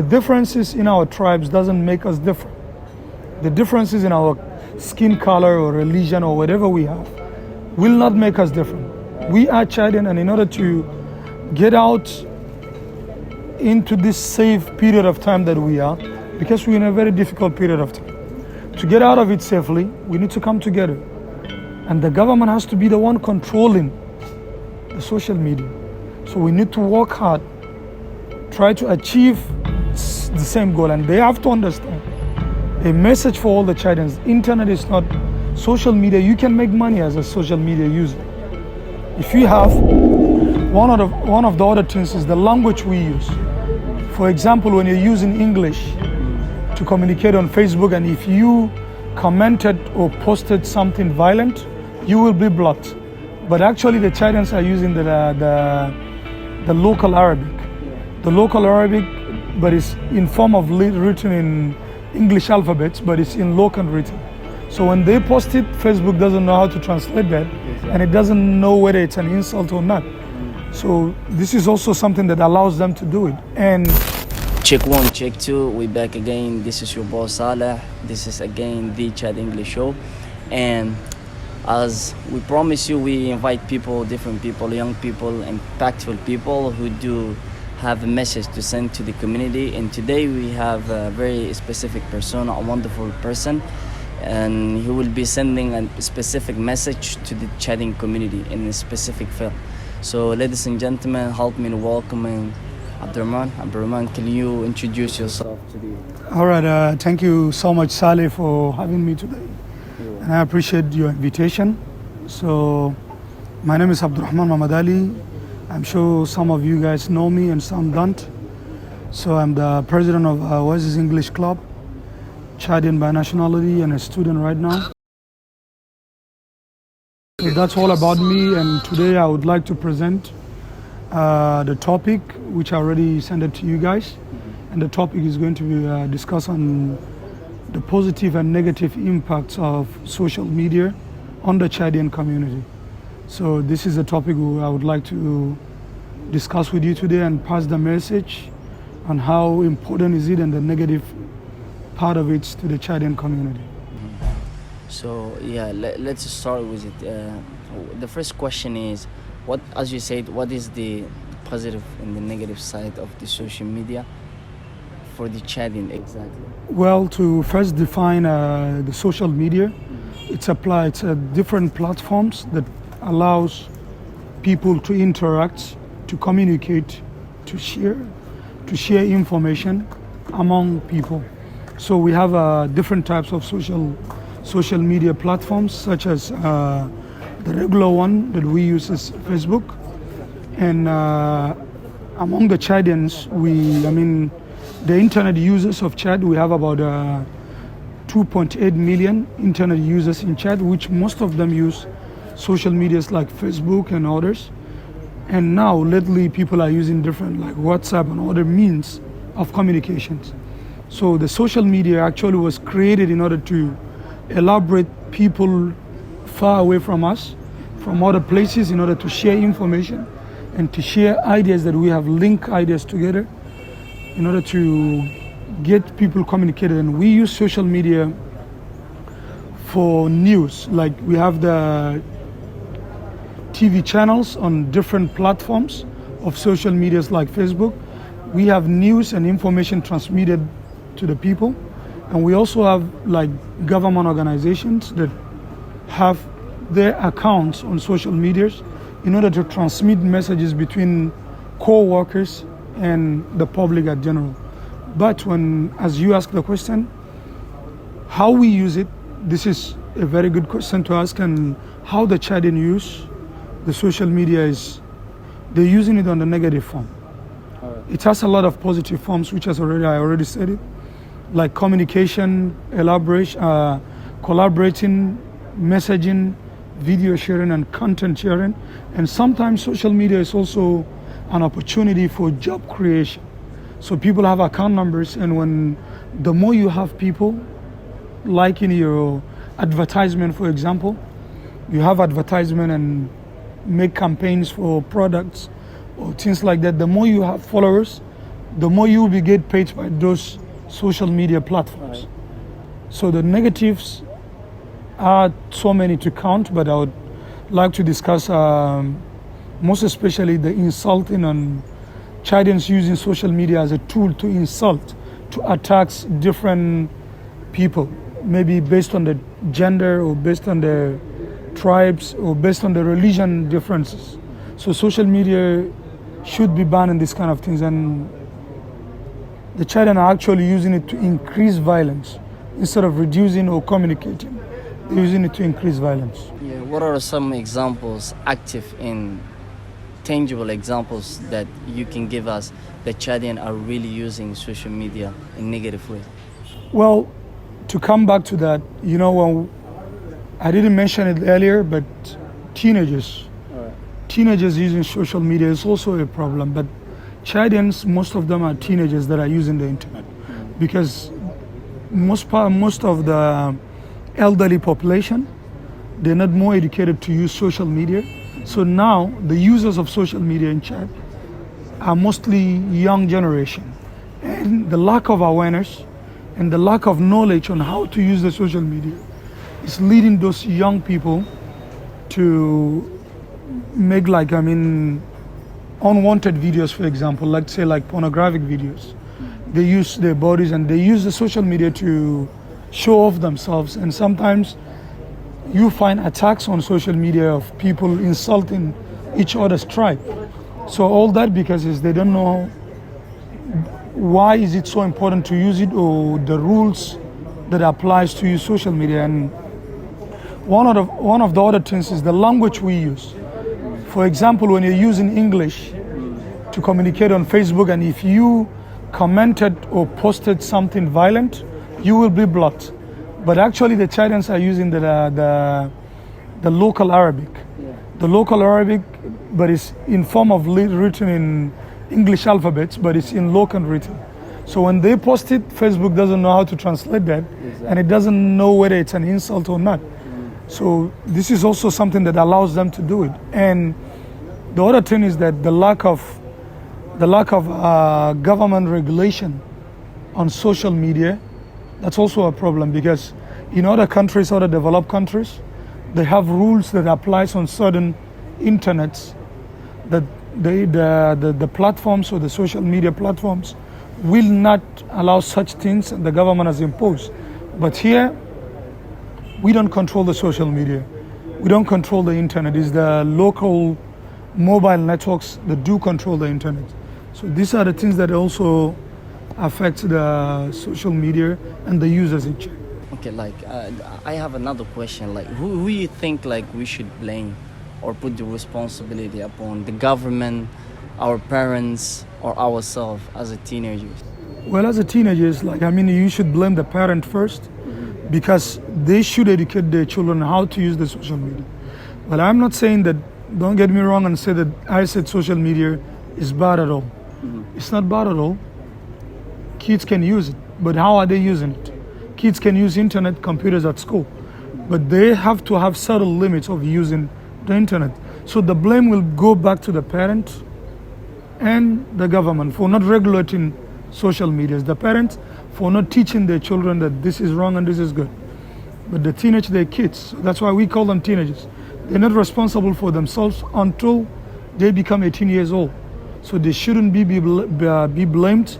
The differences in our tribes doesn't make us different. The differences in our skin color or religion or whatever we have will not make us different. We are Chadian, and in order to get out into this safe period of time that we are, because we're in a very difficult period of time, to get out of it safely, we need to come together. And the government has to be the one controlling the social media. So we need to work hard, try to achieve the same goal. And they have to understand, a message for all the Chadians: internet is not social media. You can make money as a social media user. If you have, one of the other things is the language we use. For example, when you're using English to communicate on Facebook, and if you commented or posted something violent, you will be blocked. But actually the Chadians are using the local Arabic. The local Arabic, but it's in form of written in English alphabets, but it's in local written. So when they post it, Facebook doesn't know how to translate that, and it doesn't know whether it's an insult or not. So this is also something that allows them to do it. And check 1, check 2, we back again. This is your boss Saleh. This is again the Chad English show. And as we promise you, we invite people, different people, young people, impactful people who do have a message to send to the community. And today we have a very specific person, a wonderful person, and he will be sending a specific message to the Chadian community in a specific field. So ladies and gentlemen, help me in welcoming Abderaman, can you introduce yourself to the... All right, thank you so much, Saleh, for having me today. And I appreciate your invitation. So my name is Abderaman Mahamat Ali. I'm sure some of you guys know me and some don't. So I'm the president of OASIS English Club, Chadian by nationality, and a student right now. So that's all about me, and today I would like to present the topic, which I already sent it to you guys. And the topic is going to be discussed on the positive and negative impacts of social media on the Chadian community. So this is a topic I would like to discuss with you today and pass the message on how important is it and the negative part of it to the Chadian community. So yeah, let's start with it. The first question is, as you said, what is the positive and the negative side of the social media for the Chadian exactly? Well, to first define the social media, it's different platforms that allows people to interact, to communicate, to share information among people. So we have different types of social media platforms, such as the regular one that we use is Facebook. And among the Chadians, the internet users of Chad, we have about 2.8 million internet users in Chad, which most of them use social medias like Facebook and others. And now lately people are using different like WhatsApp and other means of communications. So the social media actually was created in order to elaborate people far away from us, from other places, in order to share information and to share ideas that we have linked ideas together in order to get people communicated. And we use social media for news. Like we have the TV channels on different platforms of social medias like Facebook. We have news and information transmitted to the people. And we also have like government organizations that have their accounts on social medias in order to transmit messages between co-workers and the public at general. But as you ask the question, how we use it, this is a very good question to ask, and how the Chadian use the social media is, they're using it on the negative form. It has a lot of positive forms, which I already said it, like communication, collaborating, messaging, video sharing, and content sharing. And sometimes social media is also an opportunity for job creation. So people have account numbers, and the more you have people liking your advertisement, for example, you have advertisement and make campaigns for products or things like that, the more you have followers, the more you will be get paid by those social media platforms. Right. So the negatives are so many to count, but I would like to discuss most especially the insulting on Chadians using social media as a tool to insult, to attack different people, maybe based on the gender or based on the tribes or based on the religion differences. So social media should be banned in these kind of things, and the Chadians are actually using it to increase violence instead of reducing or communicating. They're using it to increase violence. Yeah, what are some examples, active and tangible examples that you can give us that Chadians are really using social media in negative ways? Well, to come back to that, you know, well, I didn't mention it earlier, but teenagers, teenagers using social media is also a problem. But Chadians, most of them are teenagers that are using the internet, because most of the elderly population, they're not more educated to use social media. So now the users of social media in Chad are mostly young generation, and the lack of awareness and the lack of knowledge on how to use the social media is leading those young people to make unwanted videos, for example, like pornographic videos. They use their bodies and they use the social media to show off themselves, and sometimes you find attacks on social media of people insulting each other's tribe. So all that because they don't know why is it so important to use it, or the rules that applies to use social media. And one of the other things is the language we use. For example, when you're using English to communicate on Facebook, and if you commented or posted something violent, you will be blocked. But actually the Chadians are using the local Arabic. Yeah. The local Arabic, but it's in form of written in English alphabets, but it's in local written. So when they post it, Facebook doesn't know how to translate that, Exactly. and it doesn't know whether it's an insult or not. So this is also something that allows them to do it. And the other thing is that the lack of government regulation on social media, that's also a problem, because in other countries, other developed countries, they have rules that applies on certain internets that the platforms or the social media platforms will not allow such things, and the government has imposed. But here, we don't control the social media. We don't control the internet. It's the local mobile networks that do control the internet. So these are the things that also affect the social media and the users in China. Okay, I have another question. Who you think we should blame or put the responsibility upon? The government, our parents, or ourselves as a teenagers? Well, as a teenagers, you should blame the parent first, because they should educate their children how to use the social media. Well, I'm not saying that, don't get me wrong and say that I said social media is bad at all. It's not bad at all. Kids can use it, but how are they using it? Kids can use internet, computers at school, but they have to have certain limits of using the internet. So the blame will go back to the parents and the government for not regulating social media. The parents for not teaching their children that this is wrong and this is good. But the teenage, they're kids. That's why we call them teenagers. They're not responsible for themselves until they become 18 years old. So they shouldn't be blamed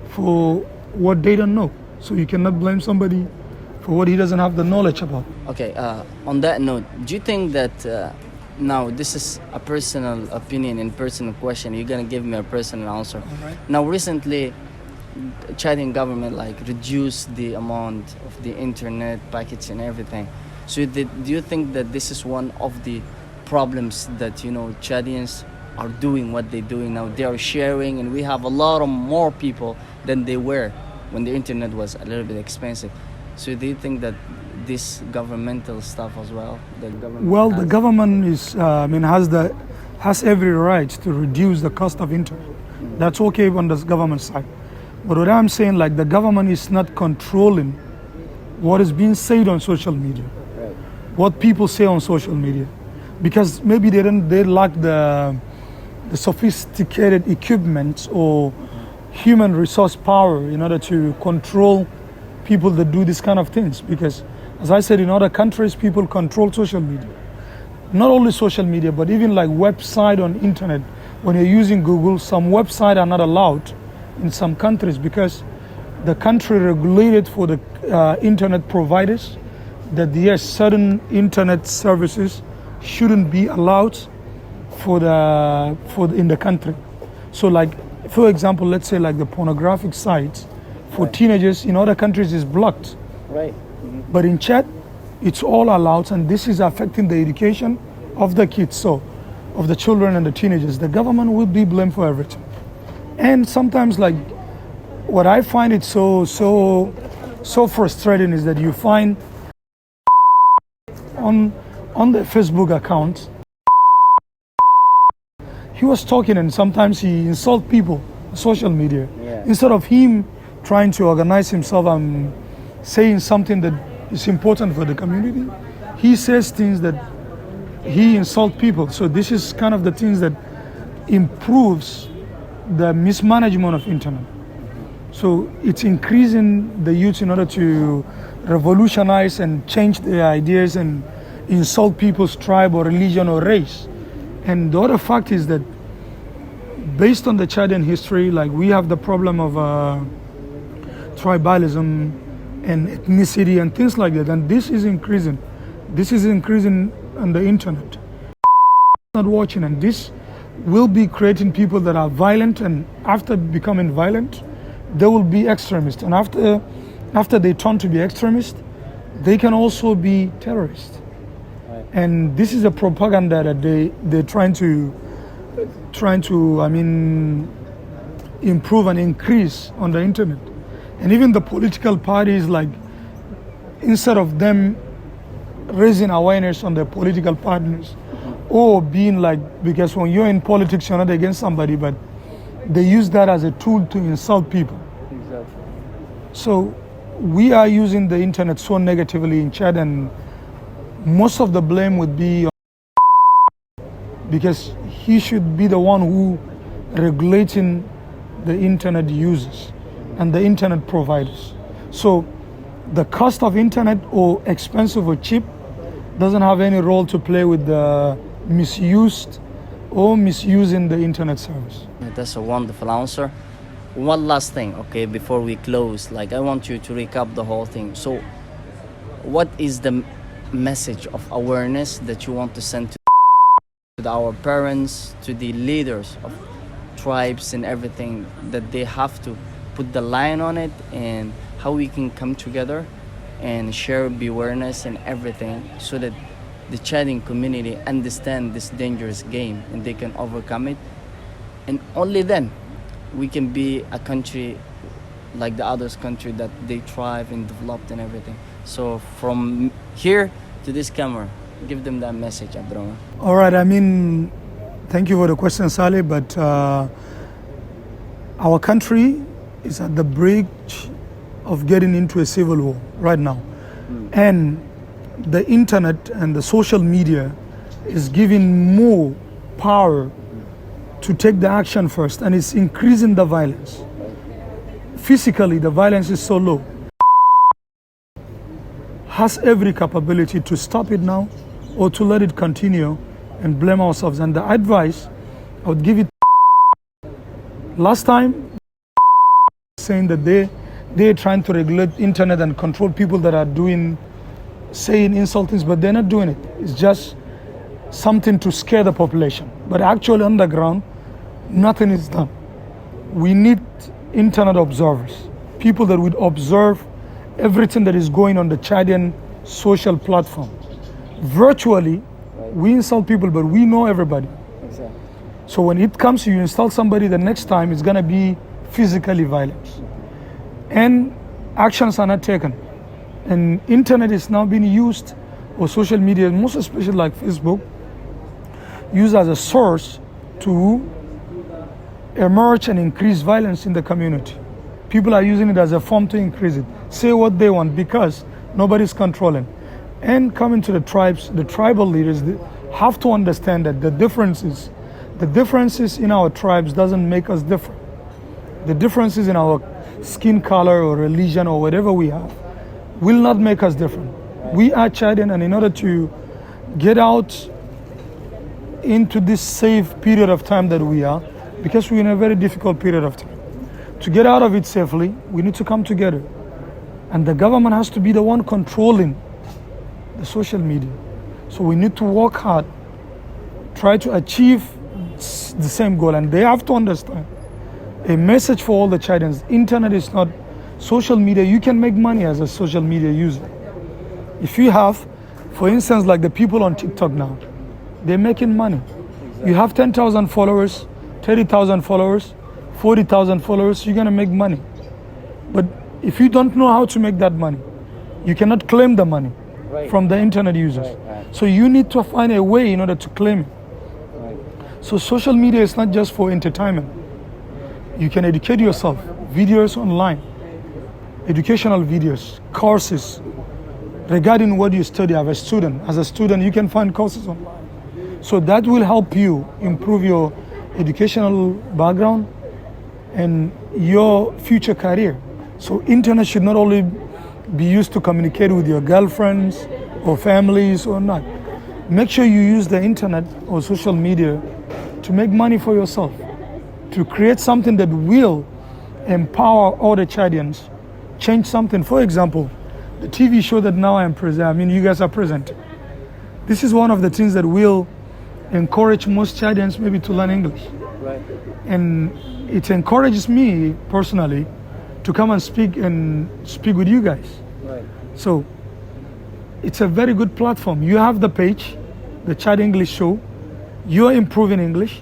for what they don't know. So you cannot blame somebody for what he doesn't have the knowledge about. Okay, on that note, do you think that now this is a personal opinion and personal question, you're gonna give me a personal answer. Right. Now recently, Chadian government reduced the amount of the internet packets and everything. So do you think that this is one of the problems that Chadians are doing what they're doing now? They are sharing, and we have a lot of more people than they were when the internet was a little bit expensive. So do you think that this governmental stuff as well? The government is has every right to reduce the cost of internet. That's okay on the government side. But what I'm saying, the government is not controlling what is being said on social media, Right. what people say on social media, because maybe they lack the sophisticated equipment or human resource power in order to control people that do this kind of things. Because, as I said, in other countries, people control social media. Not only social media, but even like website on internet. When you're using Google, some websites are not allowed in some countries because the country regulated for the internet providers that yes, certain internet services shouldn't be allowed in the country. So like, for example, let's say like the pornographic sites for teenagers in other countries is blocked. Right. But in Chad, it's all allowed, and this is affecting the education of the kids, so of the children and the teenagers. The government will be blamed for everything. And sometimes, like, what I find it so frustrating is that you find on the Facebook account, he was talking and sometimes he insults people on social media. Yeah. Instead of him trying to organize himself and saying something that is important for the community, he says things that he insults people. So this is kind of the things that improves the mismanagement of internet. So it's increasing the youth in order to revolutionize and change their ideas and insult people's tribe or religion or race. And the other fact is that based on the Chadian history, like we have the problem of tribalism and ethnicity and things like that, and this is increasing. This is increasing on the internet. Not watching, and this will be creating people that are violent, and after becoming violent, they will be extremists. And after they turn to be extremists, they can also be terrorists. Right. And this is a propaganda that they're trying to improve and increase on the internet. And even the political parties, like, instead of them raising awareness on their political partners or being like, because when you're in politics, you're not against somebody, but they use that as a tool to insult people. Exactly. So we are using the internet so negatively in Chad, and most of the blame would be on, because he should be the one who regulating the internet users and the internet providers. So the cost of internet, or expensive or cheap, doesn't have any role to play with the misused or misusing the internet service. That's a wonderful answer. One last thing, okay, before we close, like I want you to recap the whole thing. So what is the message of awareness that you want to send to our parents, to the leaders of tribes and everything, that they have to put the line on it, and how we can come together and share awareness and everything, so that the Chadian community understand this dangerous game and they can overcome it, and only then we can be a country like the others country that they thrive and developed and everything. So from here to this camera, give them that message, Abderaman. All right, thank you for the question, Saleh, but our country is at the bridge of getting into a civil war right now. And the internet and the social media is giving more power to take the action first, and it's increasing the violence. Physically, the violence is so low. Has every capability to stop it now or to let it continue and blame ourselves. And the advice I would give it, last time, saying that they're trying to regulate internet and control people that are saying insulting, but they're not doing it. It's just something to scare the population. But actually underground, nothing is done. We need internet observers, people that would observe everything that is going on the Chadian social platform. Virtually, we insult people, but we know everybody. Exactly. So when it comes to you insult somebody, the next time it's gonna be physically violence. And actions are not taken. And internet is now being used, or social media, most especially like Facebook, used as a source to emerge and increase violence in the community. People are using it as a form to increase it. Say what they want because nobody's controlling. And coming to the tribes, the tribal leaders, they have to understand that the differences in our tribes doesn't make us different. The differences in our skin color or religion or whatever we have will not make us different. We are Chadian, and in order to get out into this safe period of time that we are, because we're in a very difficult period of time, to get out of it safely, we need to come together. And the government has to be the one controlling the social media. So we need to work hard, try to achieve the same goal. And they have to understand, a message for all the Chadians: internet is not social media. You can make money as a social media user. If you have, for instance, like the people on TikTok now, they're making money. You have 10,000 followers, 30,000 followers, 40,000 followers, you're gonna make money. But if you don't know how to make that money, you cannot claim the money from the internet users. So you need to find a way in order to claim it. So social media is not just for entertainment. You can educate yourself, videos online, educational videos, courses regarding what you study as a student. As a student, you can find courses online. So that will help you improve your educational background and your future career. So internet should not only be used to communicate with your girlfriends or families or not. Make sure you use the internet or social media to make money for yourself, to create something that will empower other Chadians, change something. For example, the TV show that now I'm present, I mean you guys are present. This is one of the things that will encourage most Chadians maybe to learn English. Right. And it encourages me personally to come and speak with you guys. Right. So it's a very good platform. You have the page, the Chad English Show. You're improving English.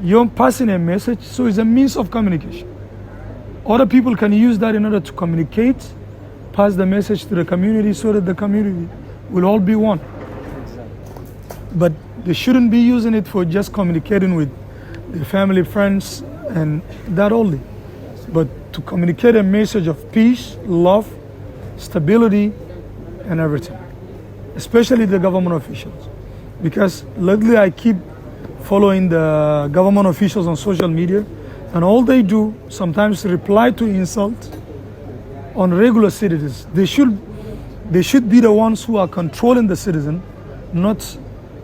You're passing a message. So it's a means of communication. Other people can use that in order to communicate, pass the message to the community so that the community will all be one. But they shouldn't be using it for just communicating with their family, friends, and that only. But to communicate a message of peace, love, stability, and everything. Especially the government officials. Because lately I keep following the government officials on social media, and all they do sometimes reply to insult on regular citizens. They should be the ones who are controlling the citizen, not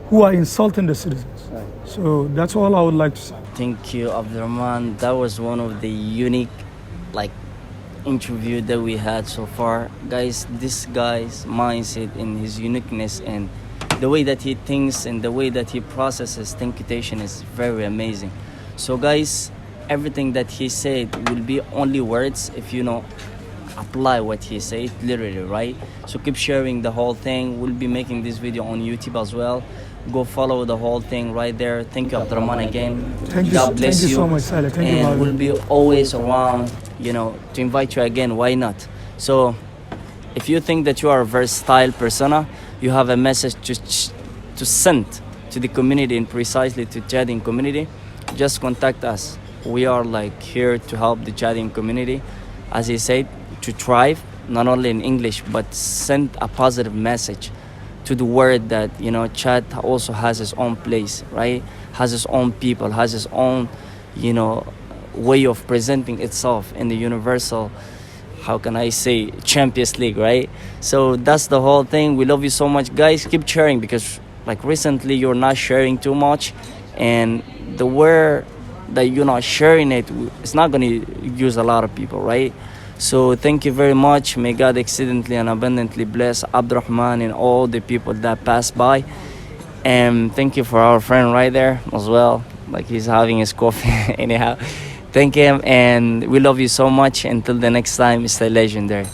who are insulting the citizens. Right. So that's all I would like to say. Thank you, Abderaman. That was one of the unique, interview that we had so far. Guys, this guy's mindset and his uniqueness and the way that he thinks and the way that he processes computation is very amazing. So guys, everything that he said will be only words if you apply what he said literally, right? So keep sharing the whole thing. We'll be making this video on YouTube as well. Go follow the whole thing right there. Thank you, Abderaman, again. God bless you. Thank you so much, Saleh. Thank you, and we'll be always around, to invite you again. Why not? So if you think that you are a versatile persona, you have a message to send to the community and precisely to Chadian community, just contact us. We are here to help the Chadian community, as he said, to thrive not only in English but send a positive message to the world that Chad also has his own place, right? Has his own people, has his own way of presenting itself in the universal, how can I say, Champions League, right? So that's the whole thing. We love you so much, guys. Keep sharing, because recently you're not sharing too much, and the word that you're not sharing it's not going to use a lot of people, right? So thank you very much. May God exceedingly and abundantly bless Abderaman and all the people that pass by. And thank you for our friend right there as well. He's having his coffee anyhow. Thank him, and we love you so much. Until the next time, stay legendary.